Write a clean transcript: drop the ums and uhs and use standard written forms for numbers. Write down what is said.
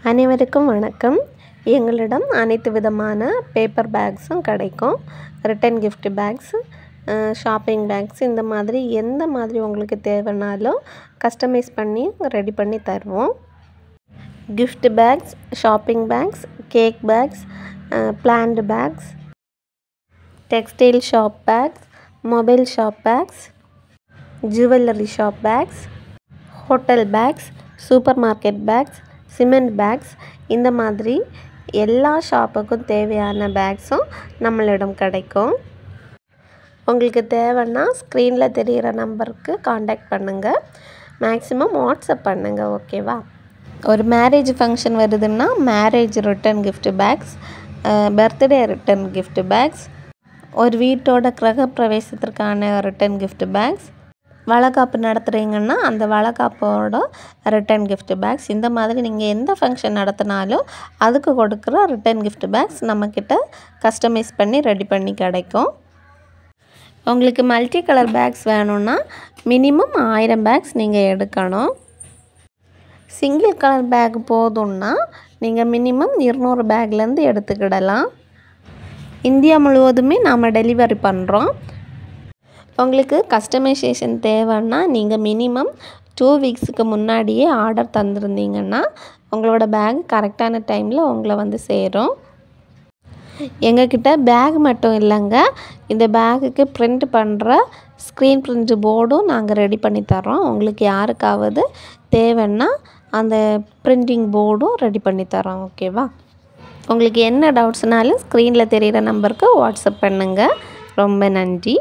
அனைவருக்கும் வணக்கம். எங்களிடம் அனைத்து விதமான பேப்பர் பேக்ஸும் கிடைக்கும். Return gift bags, shopping bags, இந்த மாதிரி எந்த மாதிரி உங்களுக்கு தேவைனாலும் கஸ்டமைஸ் பண்ணி ரெடி பண்ணி தருவோம். Gift bags, shopping bags, cake bags, plant bags, textile shop bags, mobile shop bags, jewellery shop bags, hotel bags, supermarket bags, cement bags, இந்த மாதிரி எல்லா ஷாப்புக்கும் தேவையான பேக்ஸும் நம்மளிடம் கிடைக்கும். உங்களுக்கு தேவைன்னா ஸ்க்ரீனில் தெரிகிற நம்பருக்கு காண்டாக்ட் பண்ணுங்கள். மேக்ஸிமம் வாட்ஸ்அப் பண்ணுங்கள், ஓகேவா? ஒரு மேரேஜ் ஃபங்க்ஷன் வருதுன்னா marriage return gift bags, birthday return gift bags, ஒரு வீட்டோட கிரகப்பிரவேசத்திற்கான ரிட்டன் கிஃப்ட் பேக்ஸ், வளைகாப்பு நடத்துகிறீங்கன்னா அந்த வளைகாப்போட ரிட்டன் கிஃப்ட் பேக்ஸ், இந்த மாதிரி நீங்கள் எந்த ஃபங்க்ஷன் நடத்தினாலும் அதுக்கு கொடுக்குற ரிட்டன் கிஃப்ட் பேக்ஸ் நம்மக்கிட்ட கஸ்டமைஸ் பண்ணி ரெடி பண்ணி கிடைக்கும். உங்களுக்கு மல்டி கலர் பேக்ஸ் வேணும்னா மினிமம் 1000 பேக்ஸ் நீங்கள் எடுக்கணும். சிங்கிள் கலர் பேக் போதும்னா நீங்கள் மினிமம் 200 பேக்லேருந்து எடுத்துக்கிடலாம். இந்தியா முழுவதுமே நாம் டெலிவரி பண்ணுறோம். உங்களுக்கு கஸ்டமைசேஷன் தேவைன்னா நீங்கள் மினிமம் 2 வீக்ஸுக்கு முன்னாடியே ஆர்டர் தந்துருந்தீங்கன்னா உங்களோட பேக் கரெக்டான டைமில் உங்களை வந்து சேரும். எங்கக்கிட்ட பேக் மட்டும் இல்லைங்க, இந்த பேக்குக்கு பிரிண்ட் பண்ணுற ஸ்க்ரீன் பிரிண்ட் போர்டும் நாங்கள் ரெடி பண்ணி தரோம். உங்களுக்கு யாருக்காவது தேவைன்னா அந்த பிரிண்டிங் போர்டும் ரெடி பண்ணி தரோம், ஓகேவா? உங்களுக்கு என்ன டவுட்ஸ்னாலும் ஸ்க்ரீனில் தெரிகிற நம்பருக்கு வாட்ஸ்அப் பண்ணுங்கள். ரொம்ப நன்றி.